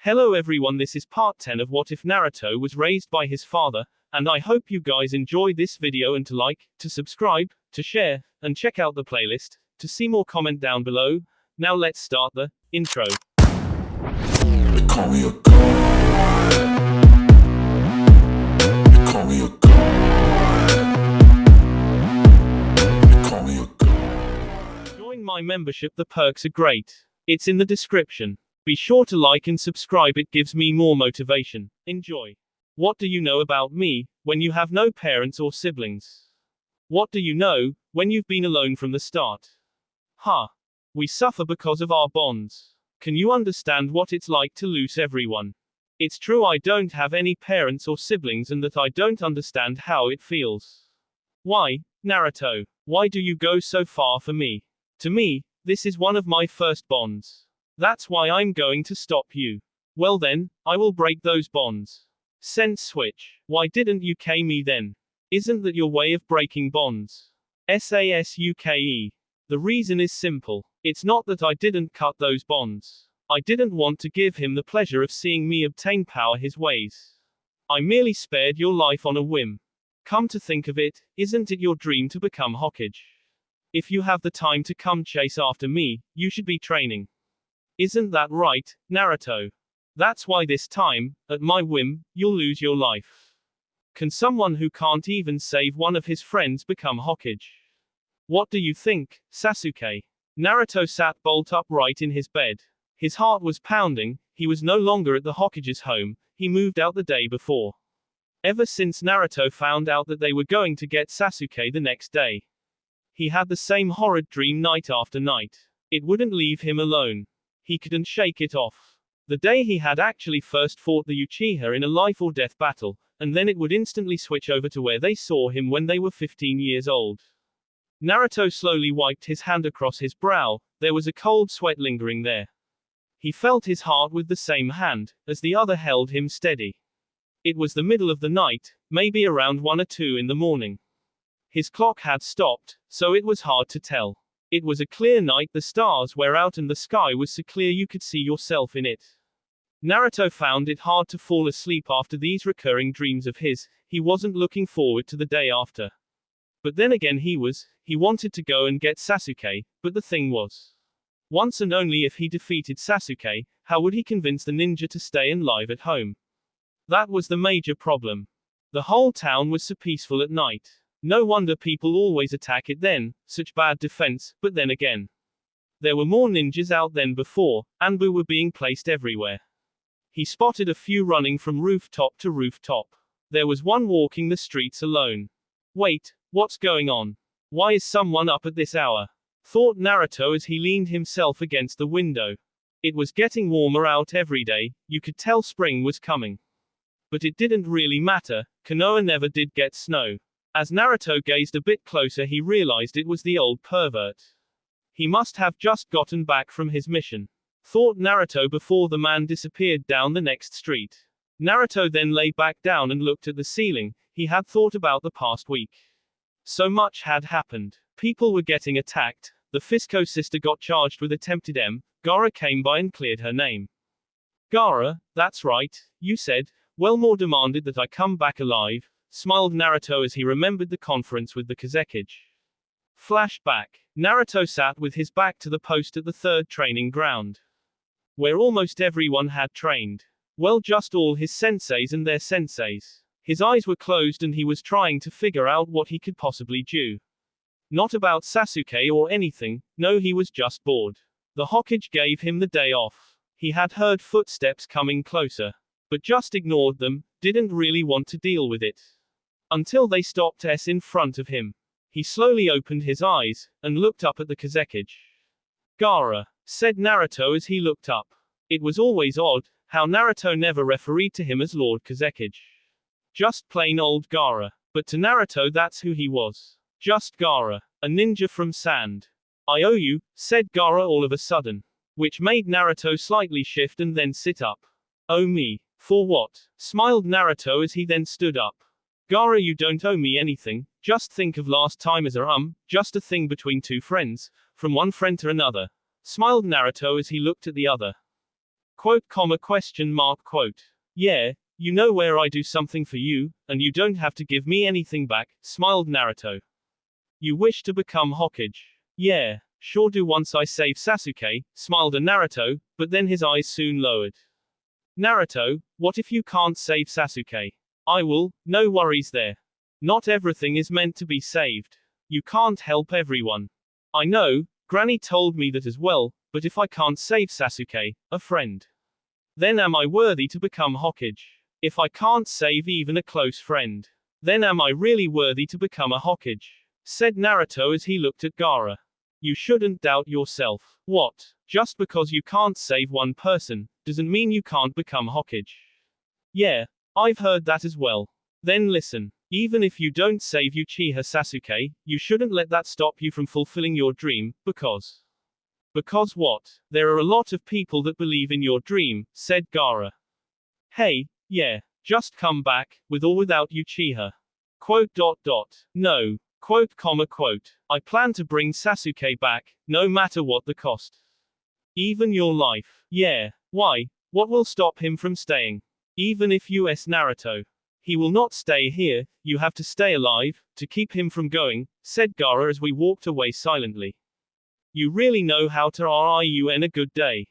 Hello everyone, this is part 10 of What If Naruto Was Raised by His Father, and I hope you guys enjoy this video and to like, to subscribe, to share, and check out the playlist, to see more comment down below. Now let's start the intro. They call me a god. They call me a god. They call me a god. Join my membership, the perks are great. It's in the description. Be sure to like and subscribe, it gives me more motivation. Enjoy. What do you know about me, when you have no parents or siblings? What do you know, when you've been alone from the start? We suffer because of our bonds. Can you understand what it's like to lose everyone? It's true I don't have any parents or siblings and that I don't understand how it feels. Why, Naruto? Why do you go so far for me? To me, this is one of my first bonds. That's why I'm going to stop you. Well then, I will break those bonds. Sense switch. Why didn't you K me then? Isn't that your way of breaking bonds? SASUKE. The reason is simple. It's not that I didn't cut those bonds. I didn't want to give him the pleasure of seeing me obtain power his ways. I merely spared your life on a whim. Come to think of it, isn't it your dream to become Hokage? If you have the time to come chase after me, you should be training. Isn't that right, Naruto? That's why this time, at my whim, you'll lose your life. Can someone who can't even save one of his friends become Hokage? What do you think, Sasuke? Naruto sat bolt upright in his bed. His heart was pounding, he was no longer at the Hokage's home, he moved out the day before. Ever since Naruto found out that they were going to get Sasuke the next day. He had the same horrid dream night after night. It wouldn't leave him alone. He couldn't shake it off. The day he had actually first fought the Uchiha in a life or death battle, and then it would instantly switch over to where they saw him when they were 15 years old. Naruto slowly wiped his hand across his brow, there was a cold sweat lingering there. He felt his heart with the same hand, as the other held him steady. It was the middle of the night, maybe around 1 or 2 in the morning. His clock had stopped, so it was hard to tell. It was a clear night, the stars were out and the sky was so clear you could see yourself in it. Naruto found it hard to fall asleep after these recurring dreams of his. He wasn't looking forward to the day after. But then again he wanted to go and get Sasuke, but the thing was. Once and only if he defeated Sasuke, how would he convince the ninja to stay alive at home? That was the major problem. The whole town was so peaceful at night. No wonder people always attack it then, such bad defense, but then again. There were more ninjas out than before, Anbu were being placed everywhere. He spotted a few running from rooftop to rooftop. There was one walking the streets alone. Wait, what's going on? Why is someone up at this hour? Thought Naruto as he leaned himself against the window. It was getting warmer out every day, you could tell spring was coming. But it didn't really matter, Konoha never did get snow. As Naruto gazed a bit closer he realized it was the old pervert. He must have just gotten back from his mission. Thought Naruto before the man disappeared down the next street. Naruto then lay back down and looked at the ceiling, he had thought about the past week. So much had happened. People were getting attacked, the Fisco sister got charged with attempted Gaara came by and cleared her name. Gaara, that's right, you said, well more demanded that I come back alive. Smiled Naruto as he remembered the conference with the Kazekage. Flashback. Naruto sat with his back to the post at the third training ground. Where almost everyone had trained. Well, just all his senseis and their senseis. His eyes were closed and he was trying to figure out what he could possibly do. Not about Sasuke or anything, no, he was just bored. The Hokage gave him the day off. He had heard footsteps coming closer. But just ignored them, didn't really want to deal with it. Until they stopped in front of him. He slowly opened his eyes, and looked up at the Kazekage. Gaara, said Naruto as he looked up. It was always odd, how Naruto never referred to him as Lord Kazekage. Just plain old Gaara. But to Naruto that's who he was. Just Gaara, a ninja from sand. I owe you, said Gaara all of a sudden. Which made Naruto slightly shift and then sit up. Oh me, for what? Smiled Naruto as he then stood up. Gaara, you don't owe me anything, just think of last time as just a thing between two friends, from one friend to another. Smiled Naruto as he looked at the other. Quote, comma, question mark, quote. Yeah, you know where I do something for you, and you don't have to give me anything back, smiled Naruto. You wish to become Hokage? Yeah, sure do once I save Sasuke, smiled a Naruto, but then his eyes soon lowered. Naruto, what if you can't save Sasuke? I will, no worries there. Not everything is meant to be saved. You can't help everyone. I know, Granny told me that as well, but if I can't save Sasuke, a friend, then am I worthy to become Hokage? If I can't save even a close friend, then am I really worthy to become a Hokage? Said Naruto as he looked at Gaara. You shouldn't doubt yourself. What? Just because you can't save one person, doesn't mean you can't become Hokage. Yeah, I've heard that as well. Then listen. Even if you don't save Uchiha Sasuke, you shouldn't let that stop you from fulfilling your dream, because. Because what? There are a lot of people that believe in your dream, said Gaara. Hey, yeah, just come back, with or without Uchiha. Quote. No. Quote, comma, quote. I plan to bring Sasuke back, no matter what the cost. Even your life. Yeah. Why? What will stop him from staying? Even if US Naruto. He will not stay here, you have to stay alive, to keep him from going, said Gaara as we walked away silently. You really know how to run a good day.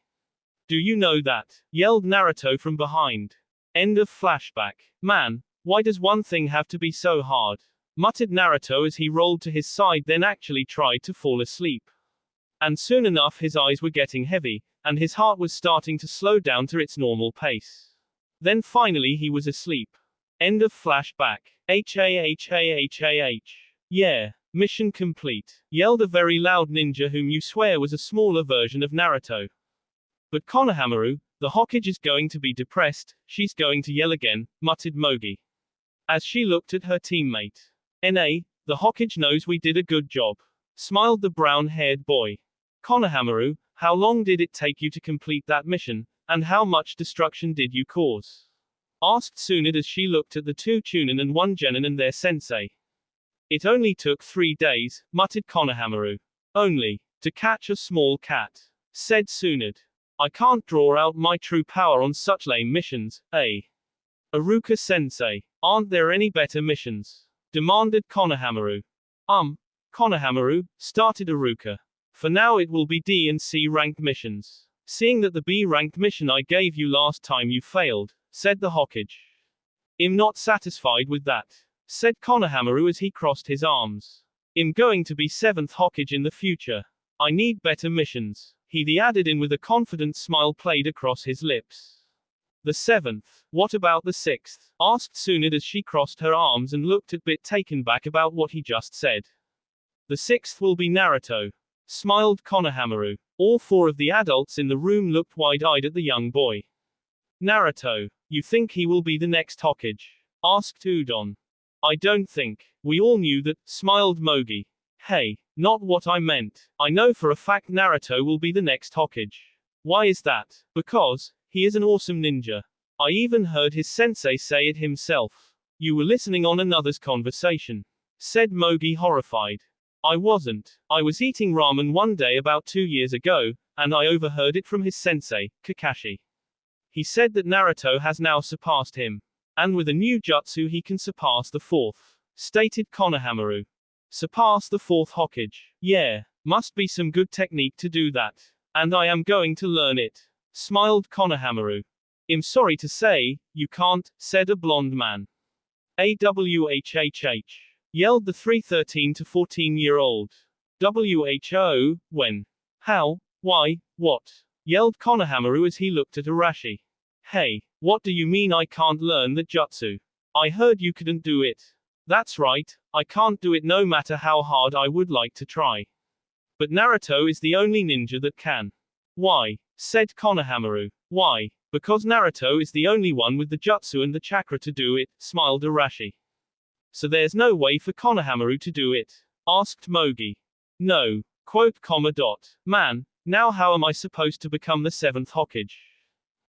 Do you know that? Yelled Naruto from behind. End of flashback. Man, why does one thing have to be so hard? Muttered Naruto as he rolled to his side, then actually tried to fall asleep. And soon enough his eyes were getting heavy, and his heart was starting to slow down to its normal pace. Then finally he was asleep. End of flashback. Yeah. Mission complete. Yelled a very loud ninja whom you swear was a smaller version of Naruto. But Konohamaru, the Hokage is going to be depressed, she's going to yell again, muttered Mogi. As she looked at her teammate. NA, the Hokage knows we did a good job. Smiled the brown-haired boy. Konohamaru, how long did it take you to complete that mission, and how much destruction did you cause? Asked Tsunade as she looked at the 2 Chunin and 1 Genin and their sensei. It only took 3 days, muttered Konohamaru. Only, to catch a small cat. Said Tsunade. I can't draw out my true power on such lame missions, eh? Iruka sensei, aren't there any better missions? Demanded Konohamaru. Konohamaru, started Iruka. For now it will be D and C ranked missions. Seeing that the B ranked mission I gave you last time you failed, said the Hokage. I'm not satisfied with that, said Konohamaru as he crossed his arms. I'm going to be 7th Hokage in the future. I need better missions. He added in with a confident smile played across his lips. The 7th. What about the 6th? Asked Tsunade as she crossed her arms and looked a bit taken back about what he just said. The 6th will be Naruto. Smiled Konohamaru. All 4 of the adults in the room looked wide-eyed at the young boy. Naruto. You think he will be the next Hokage? Asked Udon. I don't think. We all knew that, smiled Mogi. Hey, not what I meant. I know for a fact Naruto will be the next Hokage. Why is that? Because he is an awesome ninja. I even heard his sensei say it himself. You were listening on another's conversation. Said Mogi horrified. I wasn't. I was eating ramen one day about 2 years ago, and I overheard it from his sensei, Kakashi. He said that Naruto has now surpassed him. And with a new jutsu he can surpass the 4th. Stated Konohamaru. Surpass the 4th Hokage. Yeah, must be some good technique to do that. And I am going to learn it. Smiled Konohamaru. I'm sorry to say, you can't, said a blonde man. AWHHH. Yelled the 313 to 14-year-old. WHO, when? How? Why? What? Yelled Konohamaru as he looked at Arashi. Hey, what do you mean I can't learn that jutsu? I heard you couldn't do it. That's right, I can't do it no matter how hard I would like to try. But Naruto is the only ninja that can. Why? Said Konohamaru. Why? Because Naruto is the only one with the jutsu and the chakra to do it, smiled Arashi. So there's no way for Konohamaru to do it? Asked Mogi. No. Quote, comma, dot. Man, now how am I supposed to become the 7th Hokage?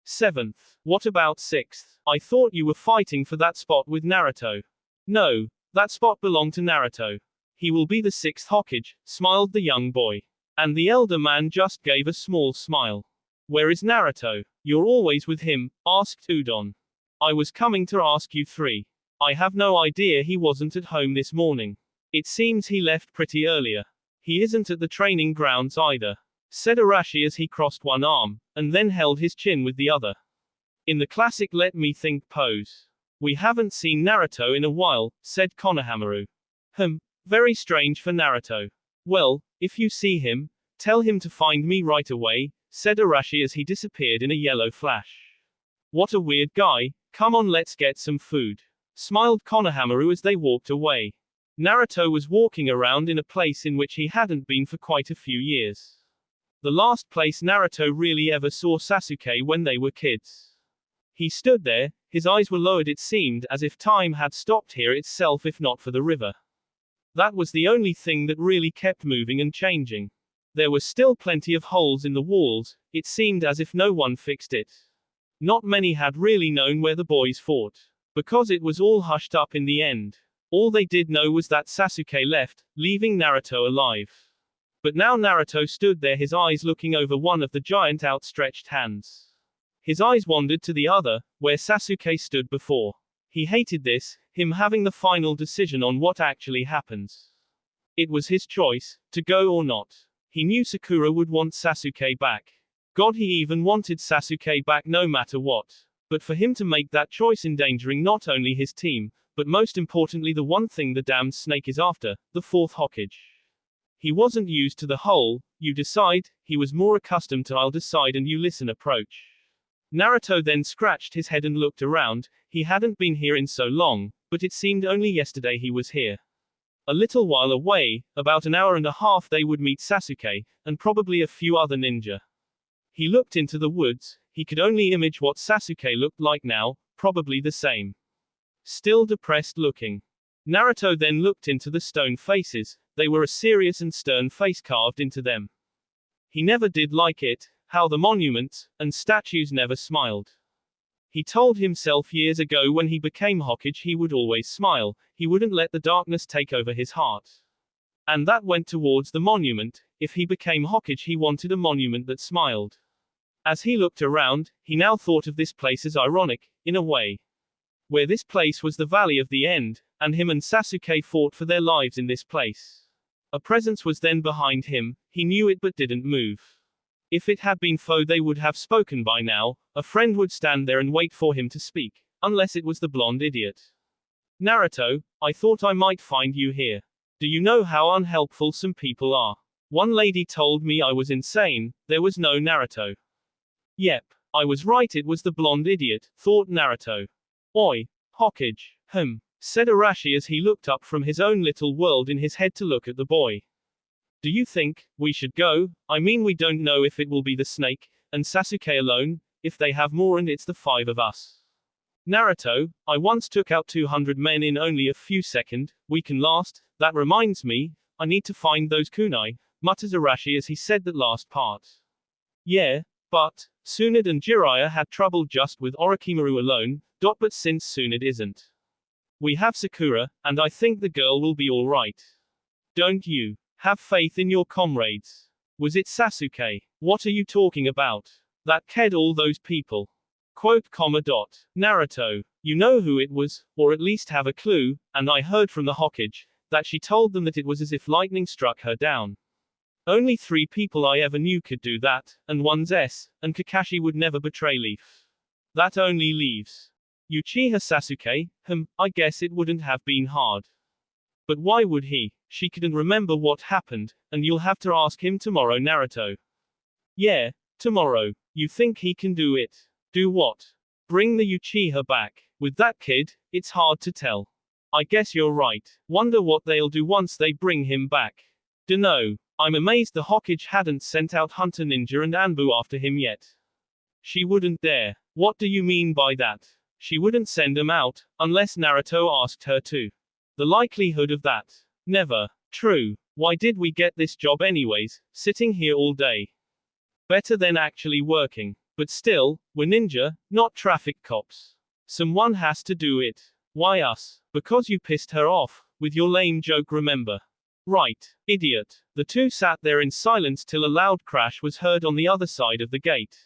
7th. What about 6th? I thought you were fighting for that spot with Naruto. No, that spot belonged to Naruto. He will be the 6th Hokage, smiled the young boy. And the elder man just gave a small smile. Where is Naruto? You're always with him, asked Udon. I was coming to ask you three. I have no idea he wasn't at home this morning. It seems he left pretty earlier. He isn't at the training grounds either, said Arashi as he crossed one arm, and then held his chin with the other. In the classic let me think pose. We haven't seen Naruto in a while, said Konohamaru. Very strange for Naruto. Well, if you see him, tell him to find me right away, said Arashi as he disappeared in a yellow flash. What a weird guy, come on let's get some food, smiled Konohamaru as they walked away. Naruto was walking around in a place in which he hadn't been for quite a few years. The last place Naruto really ever saw Sasuke when they were kids. He stood there, his eyes were lowered, it seemed as if time had stopped here itself if not for the river. That was the only thing that really kept moving and changing. There were still plenty of holes in the walls, it seemed as if no one fixed it. Not many had really known where the boys fought, because it was all hushed up in the end. All they did know was that Sasuke left, leaving Naruto alive. But now Naruto stood there, his eyes looking over one of the giant outstretched hands. His eyes wandered to the other, where Sasuke stood before. He hated this, him having the final decision on what actually happens. It was his choice, to go or not. He knew Sakura would want Sasuke back. God, he even wanted Sasuke back no matter what. But for him to make that choice endangering not only his team, but most importantly the one thing the damned snake is after, the fourth Hokage. He wasn't used to the whole, you decide, he was more accustomed to I'll decide and you listen approach. Naruto then scratched his head and looked around, he hadn't been here in so long, but it seemed only yesterday he was here. A little while away, about an hour and a half they would meet Sasuke, and probably a few other ninja. He looked into the woods, he could only image what Sasuke looked like now, probably the same. Still depressed looking. Naruto then looked into the stone faces, they were a serious and stern face carved into them. He never did like it, how the monuments and statues never smiled. He told himself years ago when he became Hokage he would always smile, he wouldn't let the darkness take over his heart. And that went towards the monument, if he became Hokage he wanted a monument that smiled. As he looked around, he now thought of this place as ironic, in a way. Where this place was the Valley of the End, and him and Sasuke fought for their lives in this place. A presence was then behind him, he knew it but didn't move. If it had been foe they would have spoken by now, a friend would stand there and wait for him to speak, unless it was the blonde idiot. Naruto, I thought I might find you here. Do you know how unhelpful some people are? One lady told me I was insane, there was no Naruto. Yep, I was right, it was the blonde idiot, thought Naruto. Oi, Hokage, said Arashi as he looked up from his own little world in his head to look at the boy. Do you think we should go? I mean we don't know if it will be the snake, and Sasuke alone, if they have more and it's the 5 of us. Naruto, I once took out 200 men in only a few seconds, we can last, that reminds me, I need to find those kunai, mutters Arashi as he said that last part. Yeah, but, Tsunade and Jiraiya had trouble just with Orochimaru alone, but since Tsunade isn't. We have Sakura, and I think the girl will be alright. Don't you? Have faith in your comrades. Was it Sasuke? What are you talking about? That kid all those people. Naruto. You know who it was, or at least have a clue, and I heard from the Hokage, that she told them that it was as if lightning struck her down. Only 3 people I ever knew could do that, and one's S, and Kakashi would never betray Leaf. That only leaves Uchiha Sasuke. I guess it wouldn't have been hard. But why would he? She couldn't remember what happened, and you'll have to ask him tomorrow, Naruto. Yeah, tomorrow. You think he can do it? Do what? Bring the Uchiha back. With that kid, it's hard to tell. I guess you're right. Wonder what they'll do once they bring him back. Dunno. I'm amazed the Hokage hadn't sent out Hunter Ninja and Anbu after him yet. She wouldn't dare. What do you mean by that? She wouldn't send him out, unless Naruto asked her to. The likelihood of that. Never. True. Why did we get this job anyways, sitting here all day? Better than actually working. But still, we're ninja, not traffic cops. Someone has to do it. Why us? Because you pissed her off, with your lame joke, remember? Right, idiot. The two sat there in silence till a loud crash was heard on the other side of the gate.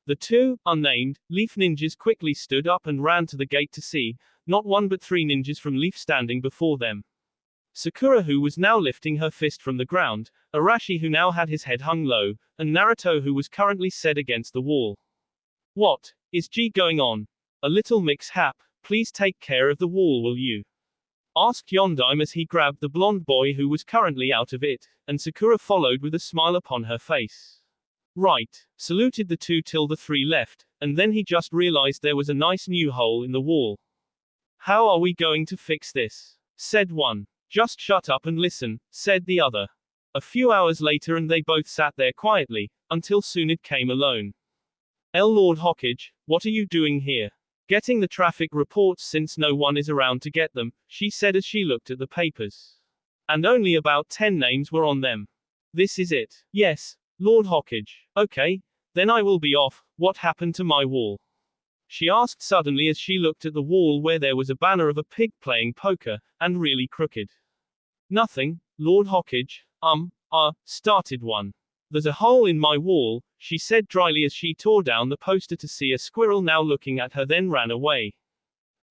The two, unnamed, Leaf ninjas quickly stood up and ran to the gate to see, not one but three ninjas from Leaf standing before them. Sakura, who was now lifting her fist from the ground, Arashi, who now had his head hung low, and Naruto, who was currently set against the wall. What is going on? A little mix-hap, please take care of the wall, will you? Asked Yondaime as he grabbed the blonde boy who was currently out of it, and Sakura followed with a smile upon her face. Right, saluted the two till the three left, and then he just realized there was a nice new hole in the wall. How are we going to fix this? Said one. Just shut up and listen, said the other. A few hours later and they both sat there quietly, until Tsunade came alone. Lord Hokage, what are you doing here? Getting the traffic reports since no one is around to get them, she said as she looked at the papers. And only about 10 names were on them. This is it. Yes, Lord Hokage. Okay, then I will be off. What happened to my wall? She asked suddenly as she looked at the wall where there was a banner of a pig playing poker, and really crooked. Nothing, Lord Hokage, started one. There's a hole in my wall, she said dryly as she tore down the poster to see a squirrel now looking at her, then ran away.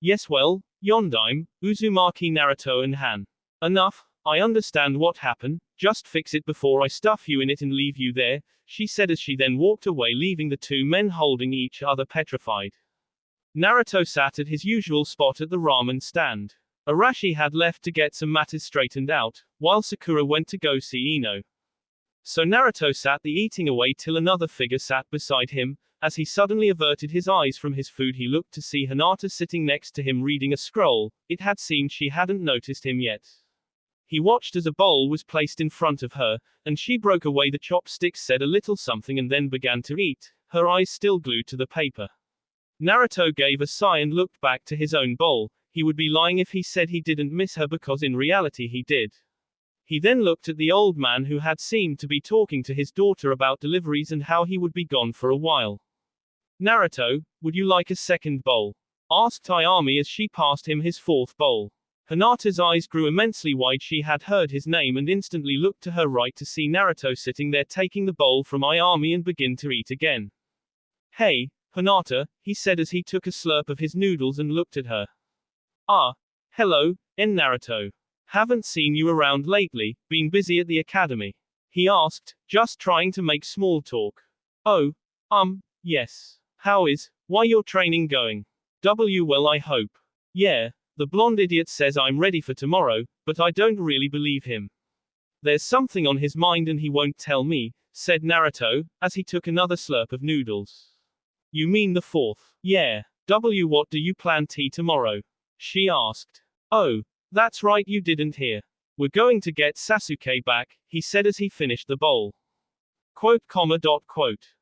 Yes, well, Yondaime, Uzumaki, Naruto and Han. Enough, I understand what happened, just fix it before I stuff you in it and leave you there, she said as she then walked away, leaving the two men holding each other petrified. Naruto sat at his usual spot at the ramen stand. Arashi had left to get some matters straightened out, while Sakura went to go see Ino. So Naruto sat the eating away till another figure sat beside him. As he suddenly averted his eyes from his food, he looked to see Hinata sitting next to him reading a scroll. It had seemed she hadn't noticed him yet. He watched as a bowl was placed in front of her, and she broke away the chopsticks, said a little something and then began to eat, her eyes still glued to the paper. Naruto gave a sigh and looked back to his own bowl. He would be lying if he said he didn't miss her, because in reality he did. He then looked at the old man who had seemed to be talking to his daughter about deliveries and how he would be gone for a while. Naruto, would you like a second bowl? Asked Ayami as she passed him his fourth bowl. Hinata's eyes grew immensely wide. She had heard his name and instantly looked to her right to see Naruto sitting there taking the bowl from Ayami and begin to eat again. Hey, Hinata, he said as he took a slurp of his noodles and looked at her. Hello, Naruto. Haven't seen you around lately, been busy at the academy? He asked, just trying to make small talk. Oh, yes. Why your training going? Well, I hope. Yeah, the blonde idiot says I'm ready for tomorrow, but I don't really believe him. There's something on his mind and he won't tell me, said Naruto, as he took another slurp of noodles. You mean the fourth? Yeah. What do you plan tomorrow? She asked. Oh, that's right, you didn't hear. We're going to get Sasuke back, he said as he finished the bowl. Quote.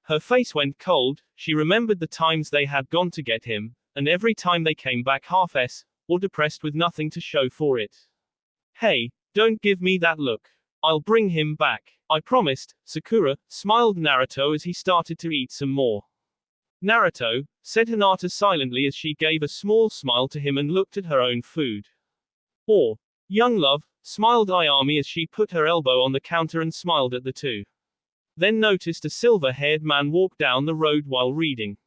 Her face went cold. She remembered the times they had gone to get him, and every time they came back half-s, or depressed with nothing to show for it. Hey, don't give me that look. I'll bring him back. I promised, Sakura, smiled Naruto as he started to eat some more. Naruto, said Hinata silently as she gave a small smile to him and looked at her own food. Or, young love, smiled Ayami as she put her elbow on the counter and smiled at the two. Then noticed a silver-haired man walk down the road while reading.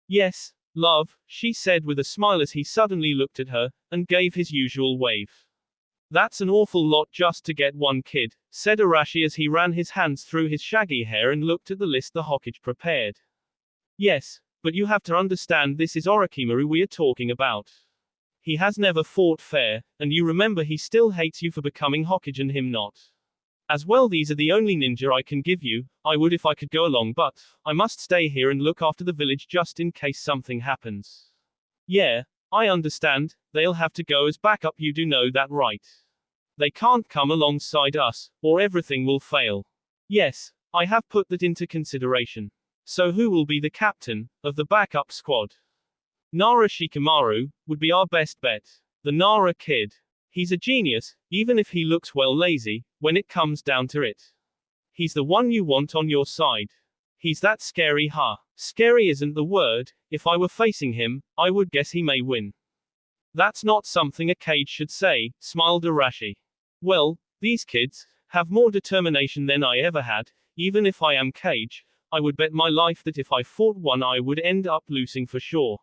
Yes, love, she said with a smile as he suddenly looked at her, and gave his usual wave. That's an awful lot just to get one kid, said Arashi as he ran his hands through his shaggy hair and looked at the list the Hokage prepared. Yes, but you have to understand this is Orochimaru we are talking about. He has never fought fair, and you remember he still hates you for becoming Hokage and him not. As well, these are the only ninja I can give you. I would if I could go along, but I must stay here and look after the village just in case something happens. Yeah, I understand, they'll have to go as backup, you do know that, right? They can't come alongside us, or everything will fail. Yes, I have put that into consideration. So who will be the captain of the backup squad? Nara Shikamaru would be our best bet. The Nara kid. He's a genius, even if he looks well lazy, when it comes down to it. He's the one you want on your side. He's that scary, huh? Scary isn't the word. If I were facing him, I would guess he may win. That's not something a Kage should say, smiled Arashi. Well, these kids have more determination than I ever had. Even if I am Kage, I would bet my life that if I fought one I would end up losing for sure.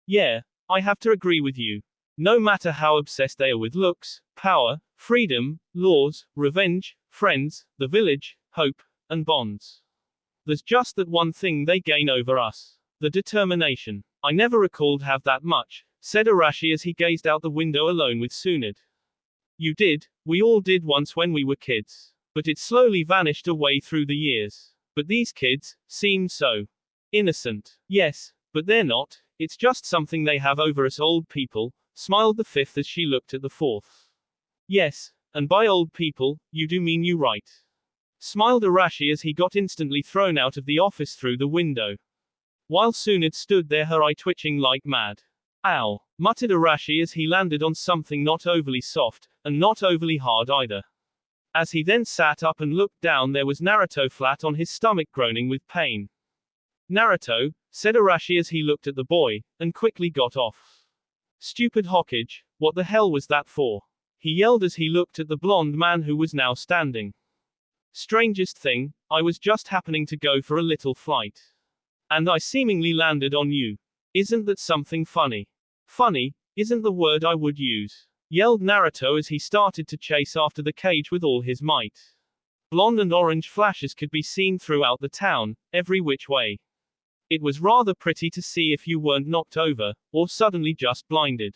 Yeah, I have to agree with you. No matter how obsessed they are with looks, power, freedom, laws, revenge, friends, the village, hope, and bonds. There's just that one thing they gain over us. The determination. I never recalled have that much, said Arashi as he gazed out the window alone with Sunid. You did, we all did once when we were kids. But it slowly vanished away through the years. But these kids seem so innocent. Yes, but they're not, it's just something they have over us old people, smiled the fifth as she looked at the fourth. Yes, and by old people, you do mean you right. Smiled Arashi as he got instantly thrown out of the office through the window. While Sunid stood there, her eye twitching like mad. Ow, muttered Arashi as he landed on something not overly soft, and not overly hard either. As he then sat up and looked down, there was Naruto flat on his stomach groaning with pain. Naruto, said Arashi as he looked at the boy, and quickly got off. Stupid Hokage, what the hell was that for? He yelled as he looked at the blonde man who was now standing. Strangest thing, I was just happening to go for a little flight. And I seemingly landed on you. Isn't that something funny? Funny, isn't the word I would use. Yelled Naruto as he started to chase after the cage with all his might. Blonde and orange flashes could be seen throughout the town, every which way. It was rather pretty to see if you weren't knocked over, or suddenly just blinded.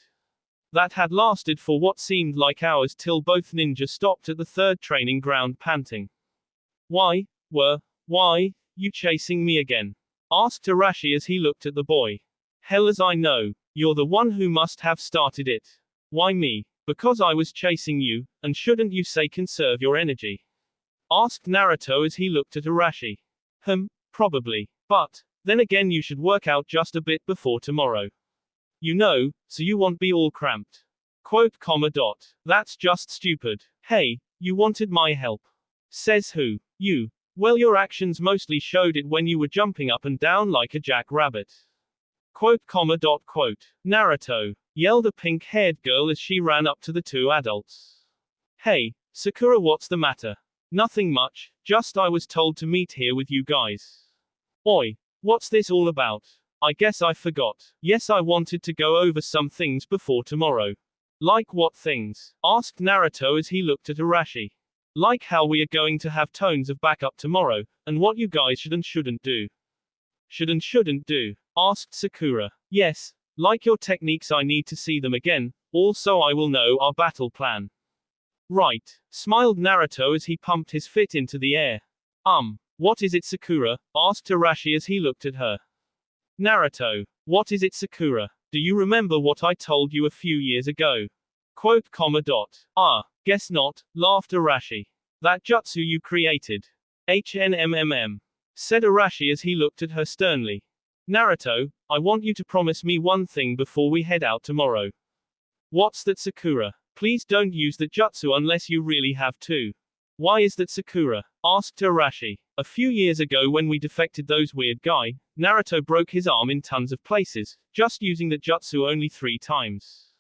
That had lasted for what seemed like hours till both ninjas stopped at the third training ground panting. Why you chasing me again? Asked Arashi as he looked at the boy. Hell as I know, you're the one who must have started it. Why me? Because I was chasing you, and shouldn't you say conserve your energy? Asked Naruto as he looked at Arashi. Probably. But, then again you should work out just a bit before tomorrow. You know, so you won't be all cramped. That's just stupid. Hey, you wanted my help. Says who? You. Well, your actions mostly showed it when you were jumping up and down like a jackrabbit. Naruto, yelled a pink-haired girl as she ran up to the two adults. Hey, Sakura, what's the matter? Nothing much, just I was told to meet here with you guys. Oi, what's this all about? I guess I forgot. Yes, I wanted to go over some things before tomorrow. Like what things? Asked Naruto as he looked at Arashi. Like how we are going to have tones of backup tomorrow, and what you guys should and shouldn't do. Should and shouldn't do? Asked Sakura. Yes, like your techniques, I need to see them again, also I will know our battle plan. Right, smiled Naruto as he pumped his fit into the air. What is it, Sakura? Asked Arashi as he looked at her. Naruto, what is it, Sakura? Do you remember what I told you a few years ago? Guess not, laughed Arashi. That jutsu you created. Said Arashi as he looked at her sternly. Naruto, I want you to promise me one thing before we head out tomorrow. What's that, Sakura? Please don't use the jutsu unless you really have to. Why is that, Sakura? Asked Arashi. A few years ago when we defected those weird guy, Naruto broke his arm in tons of places, just using the jutsu only 3 times.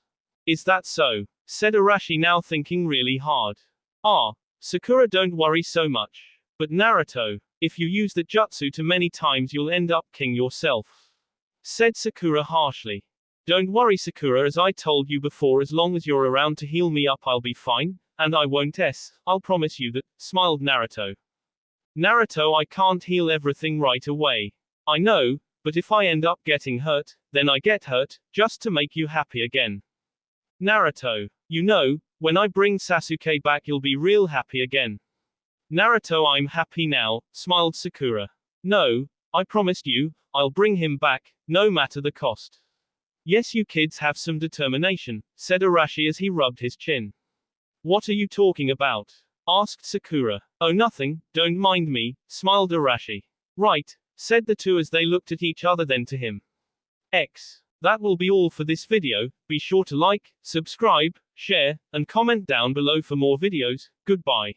Is that so? Said Arashi, now thinking really hard. Sakura, don't worry so much. But Naruto, if you use the jutsu too many times you'll end up king yourself. Said Sakura harshly. Don't worry, Sakura, as I told you before, as long as you're around to heal me up I'll be fine, and I won't I'll promise you that, smiled Naruto. Naruto, I can't heal everything right away. I know, but if I end up getting hurt, then I get hurt, just to make you happy again. Naruto, you know, when I bring Sasuke back you'll be real happy again. Naruto, I'm happy now, smiled Sakura. No, I promised you, I'll bring him back, no matter the cost. Yes, you kids have some determination, said Arashi as he rubbed his chin. What are you talking about? Asked Sakura. Oh, nothing, don't mind me, smiled Arashi. Right, said the two as they looked at each other, then to him. That will be all for this video. Be sure to like, subscribe, share, and comment down below for more videos. Goodbye.